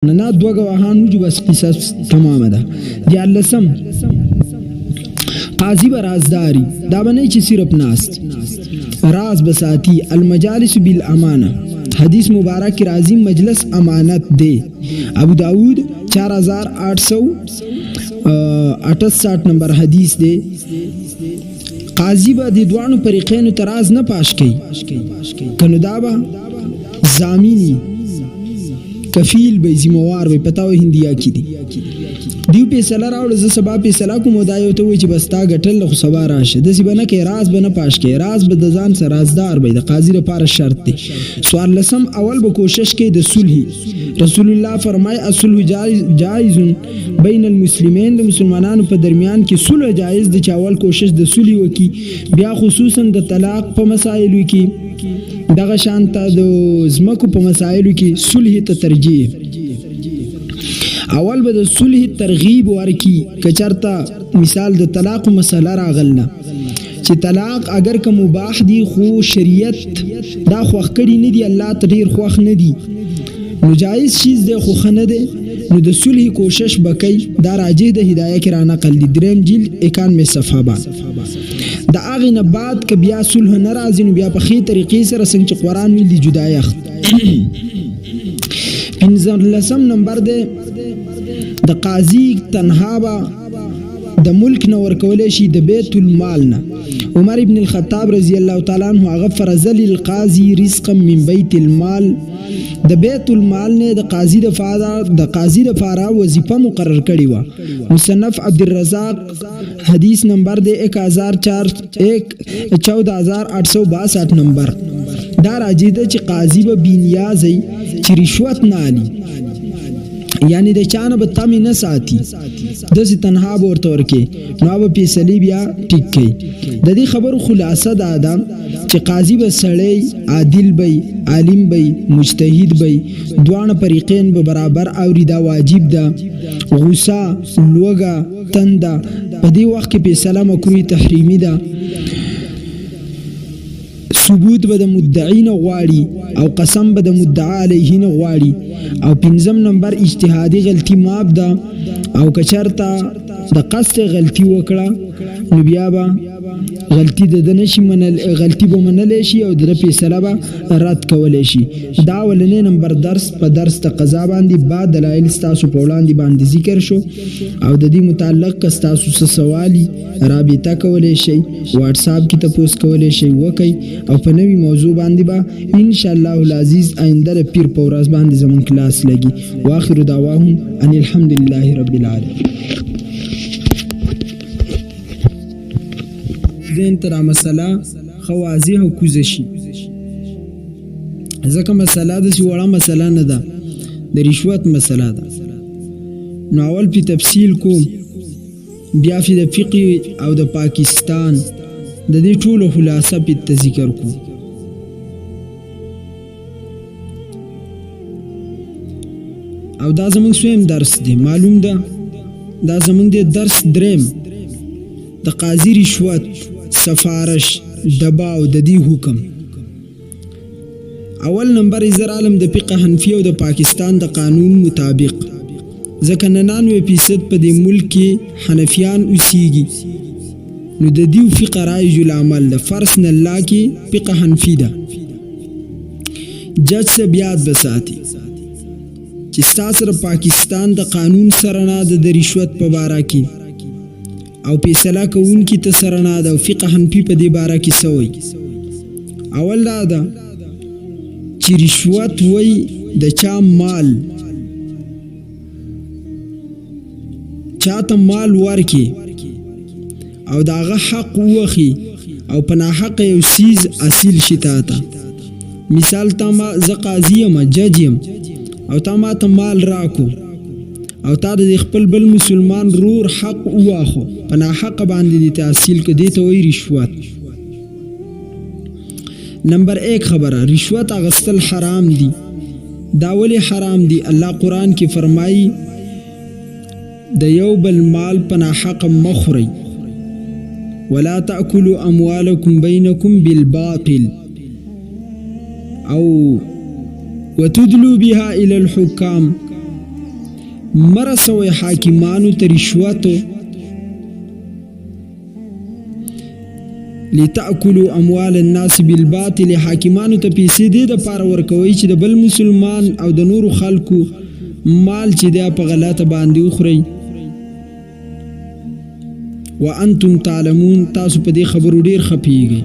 نه دوه گواهان جو بس قصص تمام ده. دیالسم قاضی برازداری دا بنای چی صرف ناست راز بساتی المجالس بالامانه حدیث مبارک راضی مجلس امانت دے. ابو داود 4868 نمبر حدیث دے. قاضی با دی دوانو پریقینو تراز نه پاش کئی کنو دابا زامینی کفیل بی زموار بی پتاو هندیا کی دی دیو پیسلا راوڑ ز سبا پیسلا کو مدایو ته وی چې بستا غټل خو سبا راشه د سی بنه کې راز بنه پاش کې راز به د ځان سره رازدار به د قاضی لپاره شرط دی. سوال لسم اول به کوشش کې د صلح. رسول الله فرمای الصلح جائز بین المسلمین د مسلمانانو په درمیان کې صلح جائز دی. چاول کوشش د صلح وکي بیا خصوصا د طلاق په مسایلو کې دغه شانته د زمکو په مسایلو کې صلح ته ترجیح. اول به د صلح ترغیب ورکی کچرتا مثال د طلاق مسله راغلنه چې طلاق اگر که مباح دی خو شریعت دا خوښ کړي نه دی الله ته ډیر خوښ نه دی نو جایز چیز دی خو خنه دی نو د صلح کوشش بکې دا راجع د هدايه کې را نقل دی. دریم جلد 91 صفحه باندې دا اغه نه بعد ک بیا صلح ناراضی نو بیا په خې طریقې سره څنګه چې قران ویل دی جدایخت. انزل لسم نمبر دی د قاضی تنها با د ملک نه ورکول شي د بیت المال نه. عمر ابن الخطاب رضی الله تعالی عنہ هغه فرض للقاضی رزقا من بیت المال د بیت المال نه د قاضی د فارا وظیفه مقرر کړی و. مصنف عبدالرزاق حدیث نمبر د 14862 نمبر دا راځي چې قاضی به بنیازي چې رشوت نه علي یعنی د چانه به تمی نه ساتي دسی تنها ورته ورکې نو به فیصله بیا ټیک کړي. د دې خبرو خلاصه دا ده چې قاضی به سړی عادل وي عالم وي مجتهد وي دوه فریقین به برابر اوري دا واجب ده. غوسه لوګه تنده په دې وخت کې فیصله مکروه تحریمی ده. ثبوت به د مدعی نه غواړي او قسم به د مدعا علیه نه غواړي. او پنځم نمبر اجتهادي غلطی ماب ده او کچرتا د قصد غلطی وکړه نو بیا به غلطی د نشي منل غلطی به منل شي او د فیصله به رد کول شي. دا ولنې نمبر درس په درس ته قضا باندې بعد دلایل تاسو په وړاندې باندې ذکر شو او د دې متعلق تاسو څه سوالي رابطه کولای شي واتس اپ کې تاسو کولای شي وکي او په نوې موضوع باندې به ان شاء الله العزیز آینده پیر په ورځ باندې زمون کلاس لګي. واخر دعواهم ان الحمد لله رب العالمین. دین تر مسله خوازیه او کوزشي ځکه مسله د وړه مسله نه ده د رشوت مسله ده. نو اول په تفصیل کوم بیا په فقه او د پاکستان د دې ټولو خلاصه په ذکر کوم. او دا زمونږ سویم درس دی معلوم ده دا زمونږ د درس دریم د قاضی رشوت سفارش دباو د دې حکم. اول نمبر زر عالم د فقه حنفی او د پاکستان د قانون مطابق ځکه 99% په دې ملک کې حنفیان اوسېږي نو د دې فقه رایج العمل د فرض نه الله کې فقه حنفی ده. جج سے بیاد بساتی چې ستاسو پاکستان د قانون سره نه د رشوت په باره کې او فیصله کوونکی ته سره نه ده او فقه حنفی په دې باره کې سوی. اول دا ده چې رشوت وای د چا مال چاته مال ورکی او داغه حق وخی او پناه حق یو سیز اصیل شتا تا مثال تا ما ز قاضی ما ججم او تا ما ته مال راکو او تا د خپل بل مسلمان رور حق واخو پناه حق باندې د تحصیل کې دی ته وی رشوت. نمبر 1 خبره رشوت اغستل حرام دی. دا ولی حرام دی؟ الله قرآن کې فرمایي د یو بل مال پناه حق مخوري ولا تأكلوا اموالكم بينكم بالباطل او وتدلوا بها الى الحكام مرسوي حاکمانو ته رشوتو لتأکلوا اموال الناس بالباطل. حاکمانو ته پیسې دې د پاره ورکوي چې د بل مسلمان او د نورو خلکو مال چې دی په غلطه باندې وخوري. وانتم تعلمون، تاسو په دې خبرو ډیر خپيږئ.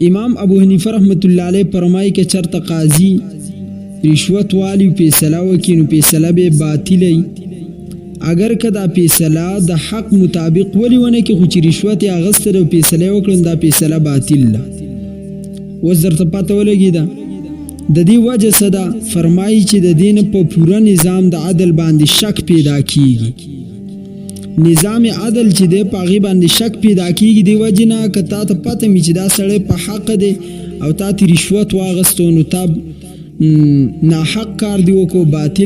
امام ابو حنیفه رحمت الله علیه فرمایي که چرته قاضي رشوت والی فیصله وکړي نو فیصله به باطلي. اگر که دا فیصله د حق مطابق ولی ونه کې خو چې رشوت یې اغسته د فیصله وکړن دا فیصله باطل ده. اوس درته پته ولګېده د دې وجه څه ده؟ فرمایي چې د دین په پوره نظام د عدل باندې شک پیدا کیږي. نظام عدل چې دی په هغې باندې شک پیدا کیږي. دی وجې نه که تا ته پته وي چې دا سړی په حق دی او تا ته رشوت واغستو نو تا ناحق کار دی وکړو، باطل